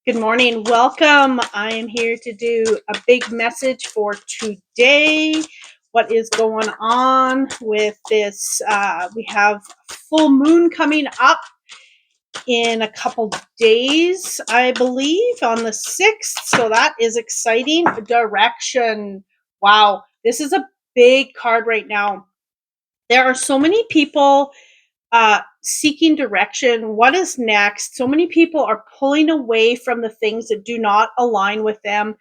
Good morning. Welcome. I am here to do a big message for today. What is going on with this? We have full moon coming up in a couple days, I believe, on the 6th. So that is exciting. Direction. Wow. This is a big card right now. There are so many people seeking direction. What is next? So many people are pulling away from the things that do not align with them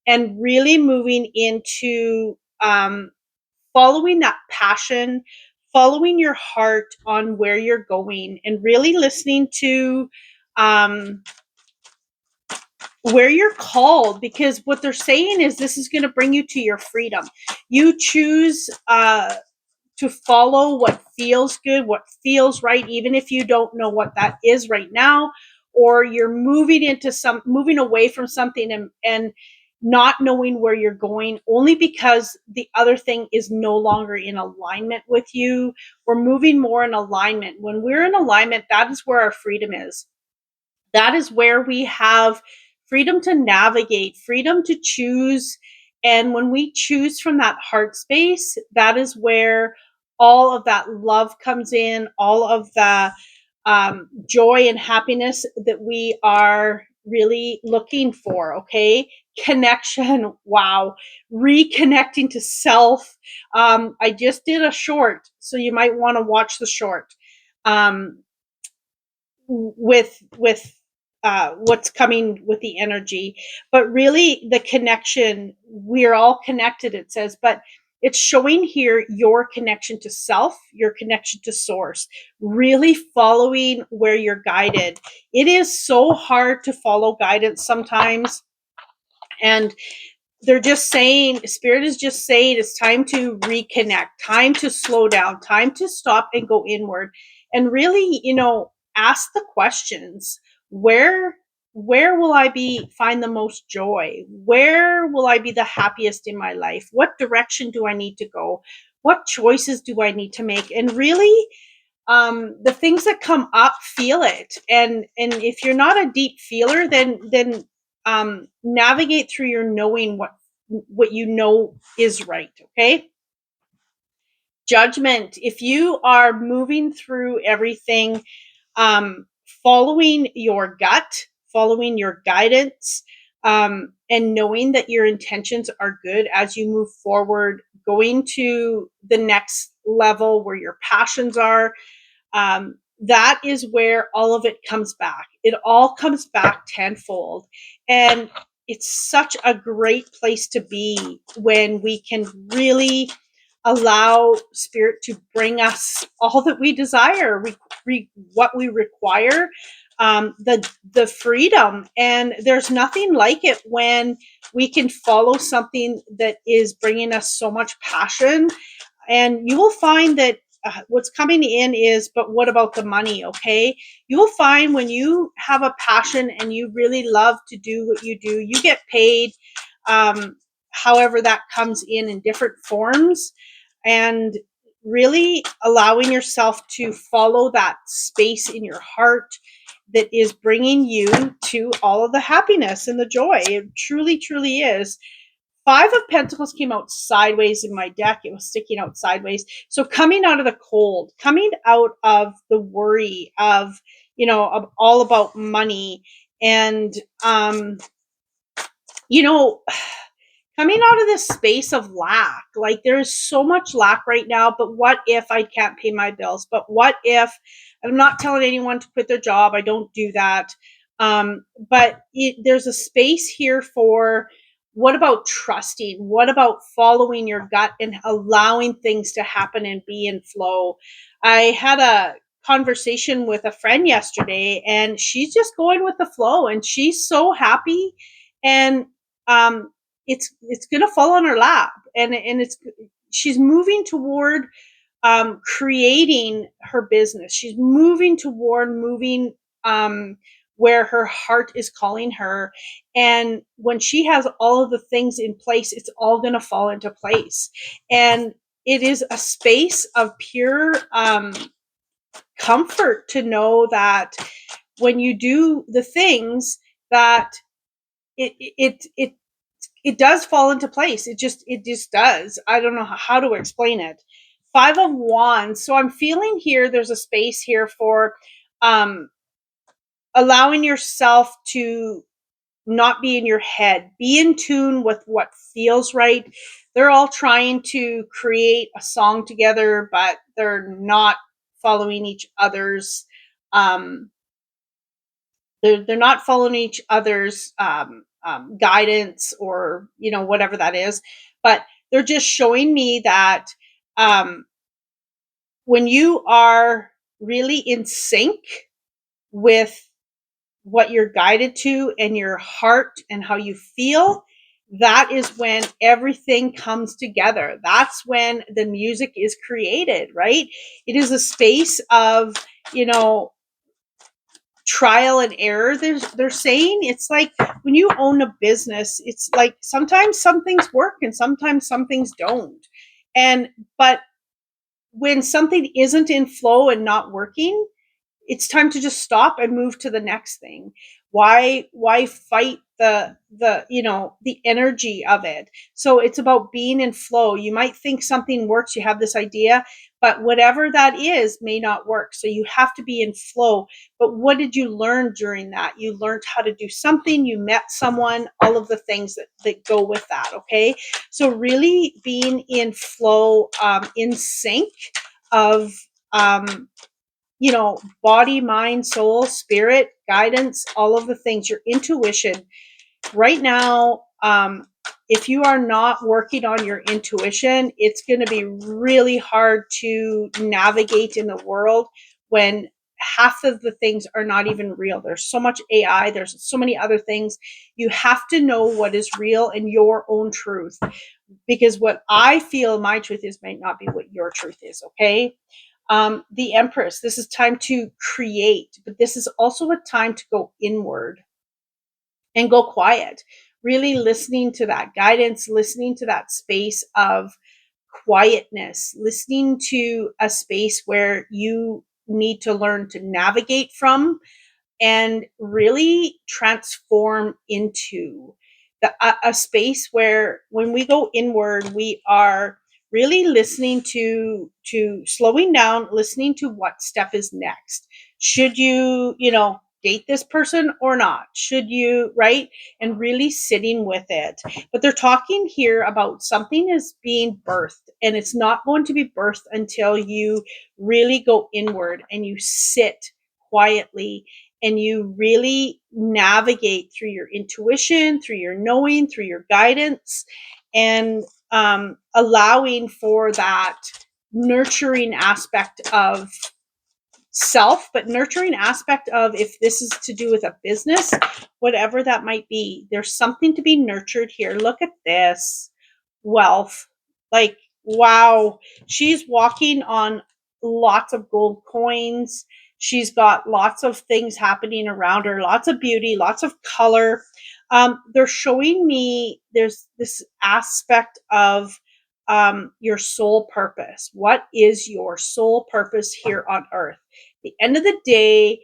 and really moving into following that passion, following your heart on where you're going, and really listening to um, where you're called, because what they're saying is this is going to bring you to your freedom. You choose to follow what feels good, what feels right, even if you don't know what that is right now, or you're moving away from something and not knowing where you're going only because the other thing is no longer in alignment with you. We're moving more in alignment. When we're in alignment, that is where our freedom is. That is where we have freedom to navigate, freedom to choose. And when we choose from that heart space, that is where all of that love comes in, all of the joy and happiness that we are really looking for. Okay. Connection. Wow. Reconnecting to self. I just did a short, so you might want to watch the short. With what's coming with the energy, but really the connection, we're all connected, it says, but it's showing here your connection to self, your connection to source, really following where you're guided. It is so hard to follow guidance sometimes, and they're just saying, spirit is just saying, it's time to reconnect, time to slow down, time to stop and go inward and really, ask the questions. Where will I find the most joy? Where will I be the happiest in my life? What direction do I need to go? What choices do I need to make? And really, the things that come up, feel it. And if you're not a deep feeler, then navigate through your knowing what you know is right. Okay. Judgment. If you are moving through everything, um, following your gut, following your guidance, and knowing that your intentions are good as you move forward, going to the next level where your passions are, that is where all of it comes back. It all comes back tenfold. And it's such a great place to be when we can really allow spirit to bring us all that we desire, what we require, the freedom. And there's nothing like it when we can follow something that is bringing us so much passion. And you will find that what's coming in is, but what about the money? Okay. You will find when you have a passion and you really love to do what you do, you get paid. Um, However, that comes in different forms, and really allowing yourself to follow that space in your heart that is bringing you to all of the happiness and the joy. It truly, truly is. Five of Pentacles came out sideways in my deck. It was sticking out sideways. So coming out of the cold, coming out of the worry of, of all about money, and, you know, coming out of this space of lack. Like, there's so much lack right now, but what if I can't pay my bills? But what if, I'm not telling anyone to quit their job. I don't do that. But there's a space here for, what about trusting? What about following your gut and allowing things to happen and be in flow? I had a conversation with a friend yesterday, and she's just going with the flow, and she's so happy. And um, it's going to fall on her lap, and she's moving toward creating her business. She's moving toward moving where her heart is calling her. And when she has all of the things in place, it's all going to fall into place. And it is a space of pure comfort to know that when you do the things, that it it it it does fall into place. It just does. I don't know how to explain it. Five of Wands. So I'm feeling here there's a space here for um allowing yourself to not be in your head, be in tune with what feels right. They're all trying to create a song together, but they're not following each other's um they're not following each other's guidance, or whatever that is, but they're just showing me that um, when you are really in sync with what you're guided to and your heart and how you feel, that is when everything comes together. That's when the music is created, right? It is a space of, you know, trial and error. They're saying it's like when you own a business, it's like sometimes some things work and sometimes some things don't. And but when something isn't in flow and not working, it's time to just stop and move to the next thing. Why fight the energy of it? So it's about being in flow. You might think something works, you have this idea, but whatever that is may not work, so you have to be in flow. But what did you learn during that? You learned how to do something, you met someone, all of the things that go with that. Okay, so really being in flow, in sync of um body, mind, soul, spirit, guidance, all of the things, your intuition. Right now, if you are not working on your intuition, it's going to be really hard to navigate in the world when half of the things are not even real. There's so much AI, there's so many other things. You have to know what is real and your own truth, because what I feel my truth is might not be what your truth is. Okay. The Empress, this is time to create, but this is also a time to go inward and go quiet, really listening to that guidance, listening to that space of quietness, listening to a space where you need to learn to navigate from and really transform into a space where when we go inward, we are really listening to slowing down, listening to what step is next. Should you date this person or not? Should you, right? And really sitting with it. But they're talking here about something is being birthed, and it's not going to be birthed until you really go inward and you sit quietly and you really navigate through your intuition, through your knowing, through your guidance, and allowing for that nurturing aspect of self, but nurturing aspect of, if this is to do with a business, whatever that might be, there's something to be nurtured here. Look at this wealth. Like, wow. She's walking on lots of gold coins. She's got lots of things happening around her, lots of beauty, lots of color. They're showing me there's this aspect of your soul purpose. What is your soul purpose here on earth? At the end of the day,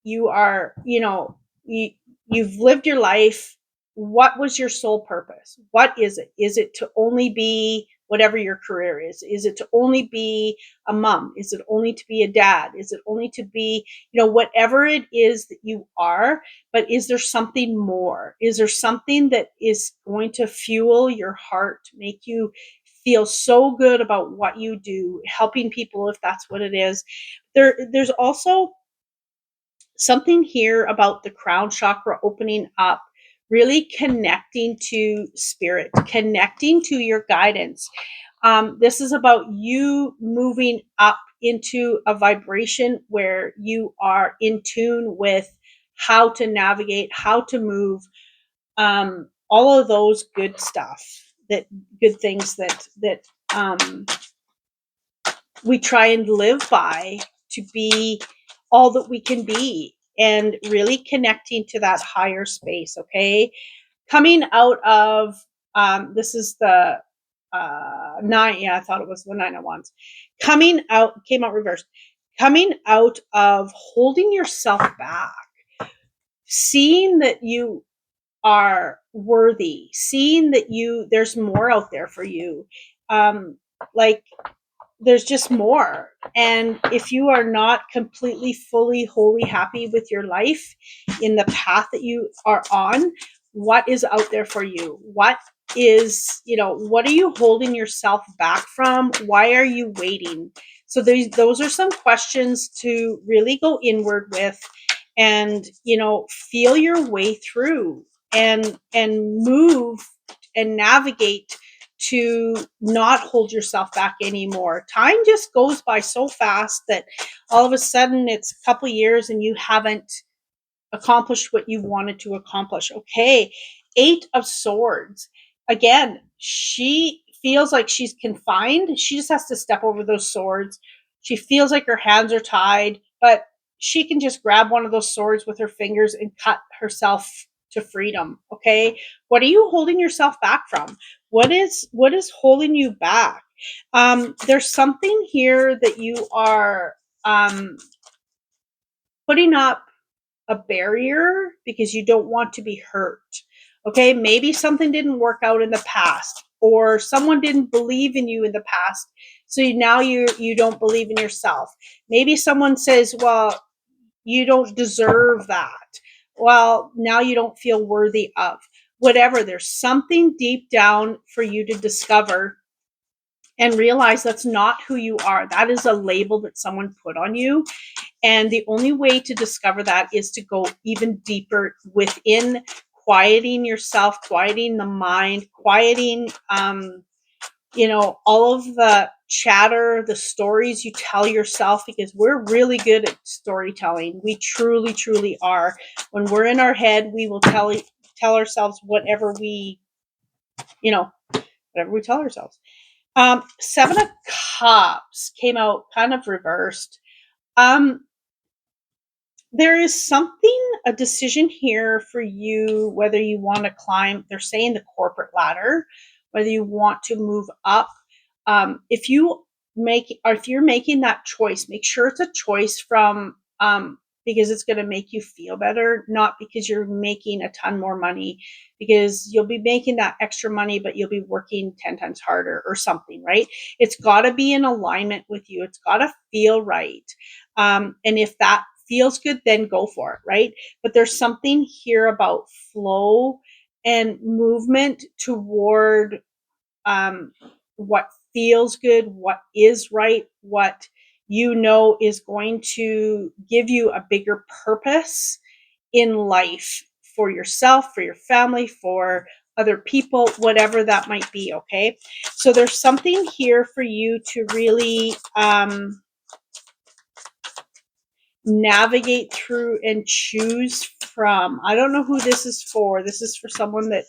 you are, you've lived your life. What was your sole purpose? What is it? Is it to only be whatever your career is? Is it to only be a mom? Is it only to be a dad? Is it only to be, whatever it is that you are? But is there something more? Is there something that is going to fuel your heart, make you feel so good about what you do, helping people, if that's what it is? There's also something here about the crown chakra opening up, really connecting to spirit, connecting to your guidance. This is about you moving up into a vibration where you are in tune with how to navigate, how to move, all of those good stuff, that good things that we try and live by, to be all that we can be, and really connecting to that higher space. Okay, coming out of this is the nine. Yeah, I thought it was the nine of wands. Coming out, came out reversed. Coming out of holding yourself back. seeing that you are worthy, seeing that there's more out there for you. Um, like there's just more. And if you are not completely, fully, wholly happy with your life in the path that you are on, what is out there for you? What is, what are you holding yourself back from? Why are you waiting? So those are some questions to really go inward with, and, feel your way through, and move and navigate to not hold yourself back anymore. Time just goes by so fast that all of a sudden it's a couple years and you haven't accomplished what you wanted to accomplish. Okay, 8 of Swords. Again, she feels like she's confined. She just has to step over those swords. She feels like her hands are tied, but she can just grab one of those swords with her fingers and cut herself to freedom. Okay, what are you holding yourself back from? What is holding you back? There's something here that you are putting up a barrier because you don't want to be hurt. Okay, maybe something didn't work out in the past, or someone didn't believe in you in the past, so now you don't believe in yourself. Maybe someone says, well, you don't deserve that. Well, now you don't feel worthy of. Whatever, there's something deep down for you to discover and realize that's not who you are. That is a label that someone put on you. And the only way to discover that is to go even deeper within, quieting yourself, quieting the mind, quieting, all of the chatter, the stories you tell yourself, because we're really good at storytelling. We truly, truly are. When we're in our head, we will tell ourselves whatever whatever we tell ourselves. 7 of Cups came out kind of reversed. There is a decision here for you, whether you want to climb, they're saying the corporate ladder, whether you want to move up. If you're making that choice, make sure it's a choice from, because it's going to make you feel better, not because you're making a ton more money, because you'll be making that extra money, but you'll be working 10 times harder or something, right? It's got to be in alignment with you. It's got to feel right. And if that feels good, then go for it, right? But there's something here about flow and movement toward what feels good, what is right, what is going to give you a bigger purpose in life, for yourself, for your family, for other people, whatever that might be. Okay, so there's something here for you to really navigate through and choose from. I don't know who this is for. This is for someone that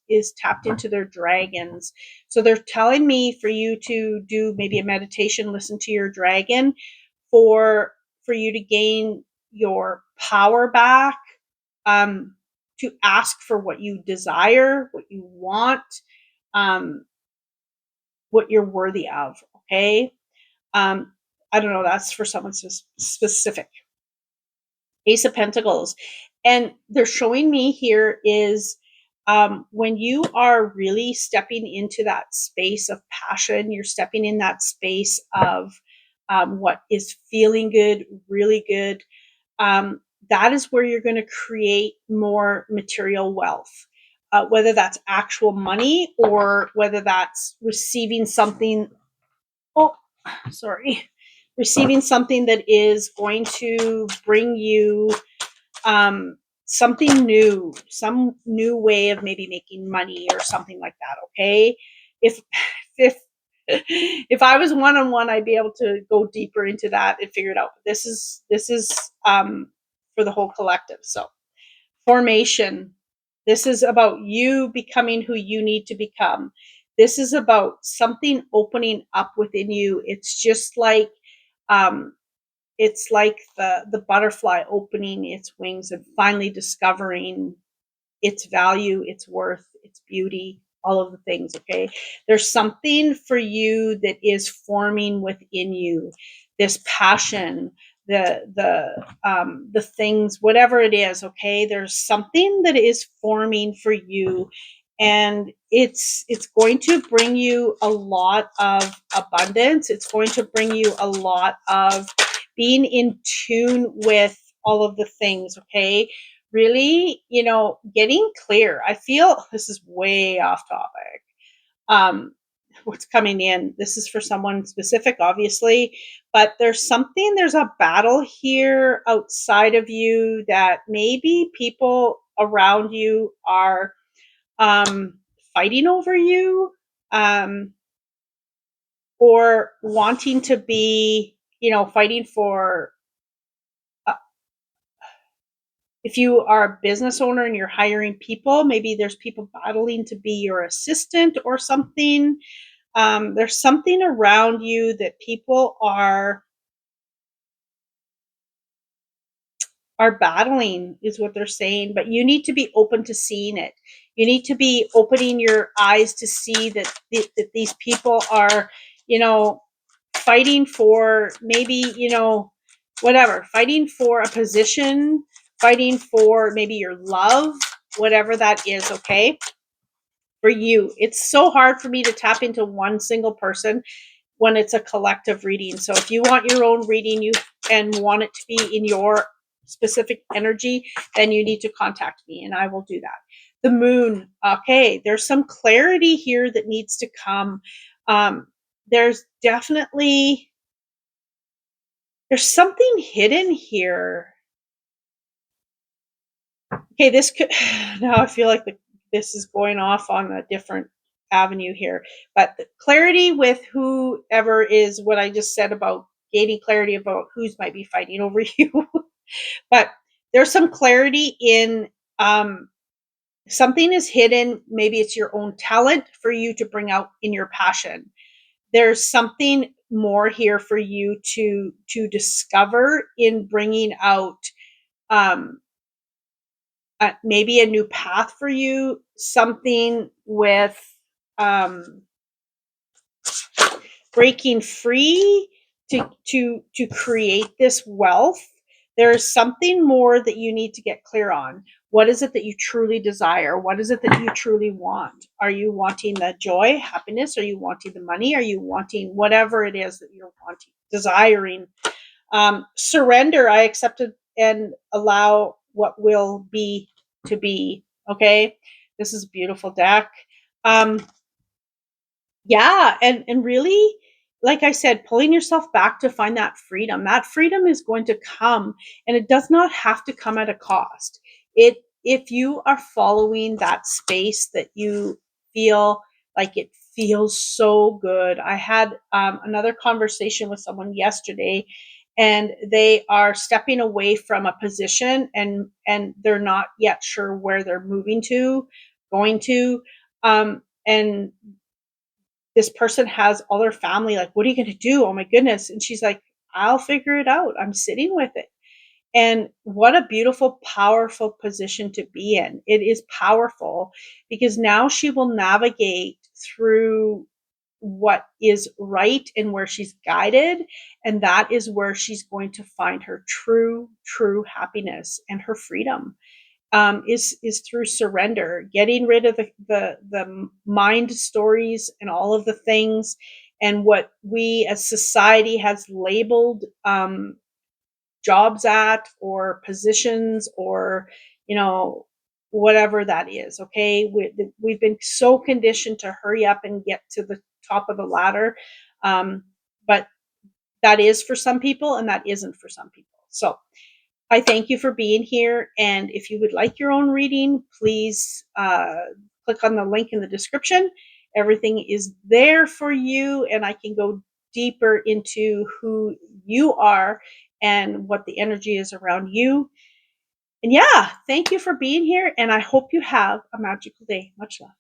is tapped into their dragons. So they're telling me for you to do maybe a meditation, listen to your dragon, for you to gain your power back, to ask for what you desire, what you want, what you're worthy of. Okay. I don't know. That's for someone specific. Ace of Pentacles. And they're showing me here is, when you are really stepping into that space of passion, you're stepping in that space of what is feeling good, really good. That is where you're going to create more material wealth, whether that's actual money or whether that's receiving something. Oh, sorry. Receiving something that is going to bring you something new, some new way of maybe making money or something like that. Okay. If, if, if I was one-on-one, I'd be able to go deeper into that and figure it out. This is for the whole collective. So formation, this is about you becoming who you need to become. This is about something opening up within you. It's just like, it's like the butterfly opening its wings and finally discovering its value, its worth, its beauty, all of the things. Okay, there's something for you that is forming within you, this passion, the things, whatever it is. Okay, there's something that is forming for you, and it's going to bring you a lot of abundance. It's going to bring you a lot of being in tune with all of the things. Okay, really, getting clear. I feel this is way off topic. um, what's coming in. This is for someone specific, obviously, but there's a battle here outside of you that maybe people around you are fighting over you, um, or wanting to be, fighting for. Uh, if you are a business owner and you're hiring people, maybe there's people battling to be your assistant or something. There's something around you that people are battling, is what they're saying, but you need to be open to seeing it. You need to be opening your eyes to see that that these people are, you know, fighting for, maybe, whatever, fighting for a position, fighting for maybe your love, whatever that is. Okay, for you, it's so hard for me to tap into one single person when it's a collective reading. So if you want your own reading, and want it to be in your specific energy, then you need to contact me and I will do that. The moon. Okay, there's some clarity here that needs to come. There's definitely, there's something hidden here. Okay, this could, now I feel like this is going off on a different avenue here, but the clarity with whoever is what I just said about gaining clarity about who's might be fighting over you. But there's some clarity in, something is hidden. Maybe it's your own talent for you to bring out in your passion. There's something more here for you to discover in bringing out, um, maybe a new path for you, something with, um, breaking free to create this wealth. There's something more that you need to get clear on. What is it that you truly desire? What is it that you truly want? Are you wanting the joy, happiness? Are you wanting the money? Are you wanting whatever it is that you're wanting, desiring? Surrender. I accept it and allow what will be to be. Okay, this is a beautiful deck. Um, yeah, and really, like I said, pulling yourself back to find that freedom. That freedom is going to come, and it does not have to come at a cost. It If you are following that space that you feel like it feels so good. I had another conversation with someone yesterday, and they are stepping away from a position, and they're not yet sure where they're moving to, going to, and this person has all their family like, what are you going to do? Oh my goodness. And she's like, I'll figure it out. I'm sitting with it. And what a beautiful, powerful position to be in. It is powerful because now she will navigate through what is right and where she's guided. And that is where she's going to find her true happiness and her freedom, is through surrender, getting rid of the mind stories and all of the things, and what we as society has labeled, jobs at, or positions, or, you know whatever that is. Okay, we've been so conditioned to hurry up and get to the top of the ladder, but that is for some people and that isn't for some people. So I thank you for being here. And if you would like your own reading, please click on the link in the description. Everything is there for you, and I can go deeper into who you are and what the energy is around you. And yeah, thank you for being here, and I hope you have a magical day. Much love.